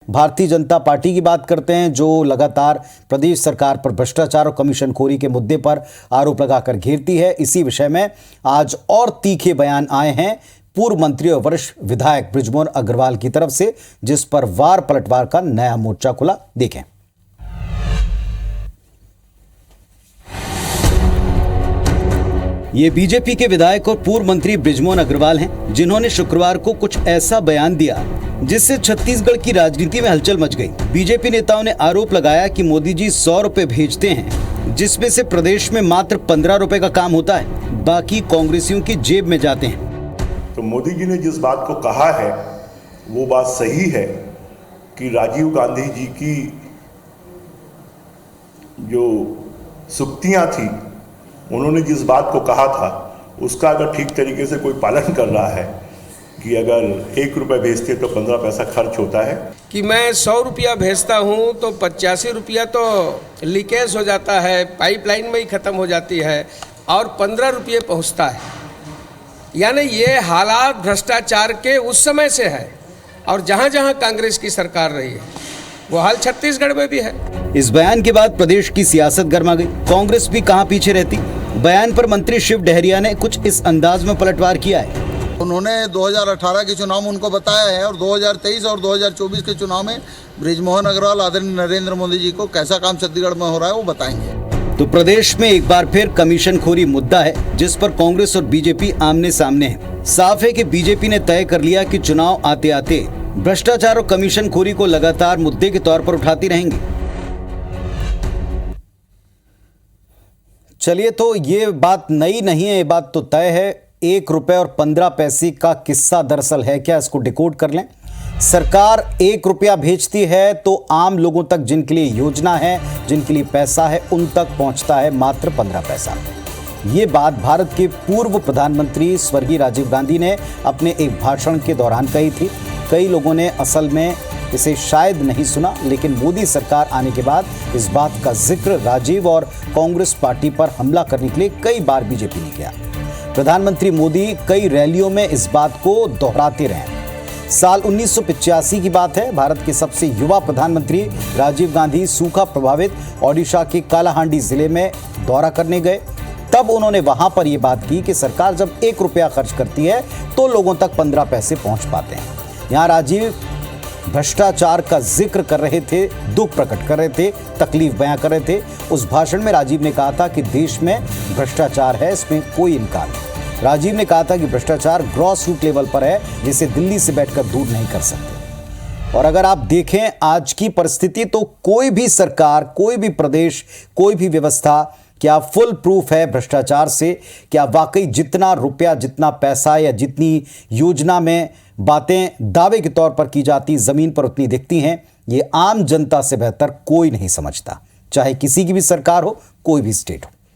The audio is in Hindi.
भारतीय जनता पार्टी की बात करते हैं, जो लगातार प्रदेश सरकार पर भ्रष्टाचार और कमीशनखोरी के मुद्दे पर आरोप लगाकर घेरती है। इसी विषय में आज और तीखे बयान आए हैं पूर्व मंत्री और वरिष्ठ विधायक बृजमोहन अग्रवाल की तरफ से, जिस पर वार पलटवार का नया मोर्चा खुला। देखें। ये बीजेपी के विधायक और पूर्व मंत्री बृजमोहन अग्रवाल हैं, जिन्होंने शुक्रवार को कुछ ऐसा बयान दिया जिससे छत्तीसगढ़ की राजनीति में हलचल मच गई। बीजेपी नेताओं ने आरोप लगाया कि मोदी जी 100 रुपए भेजते हैं, जिसमें से प्रदेश में मात्र 15 रुपए का काम होता है, बाकी कांग्रेसियों की जेब में जाते हैं। तो मोदी जी ने जिस बात को कहा है वो बात सही है कि राजीव गांधी जी की जो सुक्तियां थी, उन्होंने जिस बात को कहा था उसका अगर ठीक तरीके से कोई पालन कर रहा है कि अगर 1 रुपये भेजते तो 15 पैसा खर्च होता है, कि मैं 100 रुपया भेजता हूं तो 85 रुपया तो लीकेज हो जाता है, पाइपलाइन में ही ख़त्म हो जाती है और 15 रुपये पहुंचता है। यानी ये हालात भ्रष्टाचार के उस समय से है और जहां जहां कांग्रेस की सरकार रही है वो हाल छत्तीसगढ़ में भी है। इस बयान के बाद प्रदेश की सियासत गर्मा गई। कांग्रेस भी कहां पीछे रहती। बयान पर मंत्री शिव डहरिया ने कुछ इस अंदाज में पलटवार किया है। उन्होंने 2018 के चुनाव में उनको बताया है और 2023 और 2024 के चुनाव में बृजमोहन अग्रवाल आदरणीय नरेंद्र मोदी जी को कैसा काम छत्तीसगढ़ में हो रहा है वो बताएंगे। तो प्रदेश में एक बार फिर कमीशनखोरी मुद्दा है, जिस पर कांग्रेस और बीजेपी आमने सामने है। साफ है कि बीजेपी ने तय कर लिया कि चुनाव आते आते भ्रष्टाचार और कमीशनखोरी को लगातार मुद्दे के तौर पर उठाती रहेंगी। चलिए, तो ये बात नई नहीं है, ये बात तो तय है। 1 रुपए और 15 पैसे का किस्सा दरअसल है क्या, इसको डिकोड कर लें। सरकार 1 रुपया भेजती है तो आम लोगों तक, जिनके लिए योजना है, जिनके लिए पैसा है, उन तक पहुंचता है मात्र 15 पैसा। ये बात भारत के पूर्व प्रधानमंत्री स्वर्गीय राजीव गांधी ने अपने एक भाषण के दौरान कही थी। कई लोगों ने असल में इसे शायद नहीं सुना, लेकिन मोदी सरकार आने के बाद इस बात का जिक्र राजीव और कांग्रेस पार्टी पर हमला करने के लिए कई बार बीजेपी ने किया। प्रधानमंत्री मोदी कई रैलियों में इस बात को दोहराते रहे। साल 1985 की बात है। भारत के सबसे युवा प्रधानमंत्री राजीव गांधी सूखा प्रभावित ओडिशा के कालाहांडी जिले में दौरा करने गए। तब उन्होंने वहां पर यह बात की कि सरकार जब 1 रुपया खर्च करती है तो लोगों तक 15 पैसे पहुंच पाते हैं। यहां राजीव भ्रष्टाचार का जिक्र कर रहे थे, दुख प्रकट कर रहे थे, तकलीफ बयां कर रहे थे। उस भाषण में राजीव ने कहा था कि देश में भ्रष्टाचार है, इसमें कोई इनकार नहीं। राजीव ने कहा था कि भ्रष्टाचार ग्रॉस रूट लेवल पर है, जिसे दिल्ली से बैठकर दूर नहीं कर सकते। और अगर आप देखें आज की परिस्थिति, तो कोई भी सरकार, कोई भी प्रदेश, कोई भी व्यवस्था क्या फुल प्रूफ है भ्रष्टाचार से? क्या वाकई जितना रुपया, जितना पैसा या जितनी योजना में बातें दावे के तौर पर की जाती, जमीन पर उतनी दिखती हैं? ये आम जनता से बेहतर कोई नहीं समझता, चाहे किसी की भी सरकार हो, कोई भी स्टेट हो।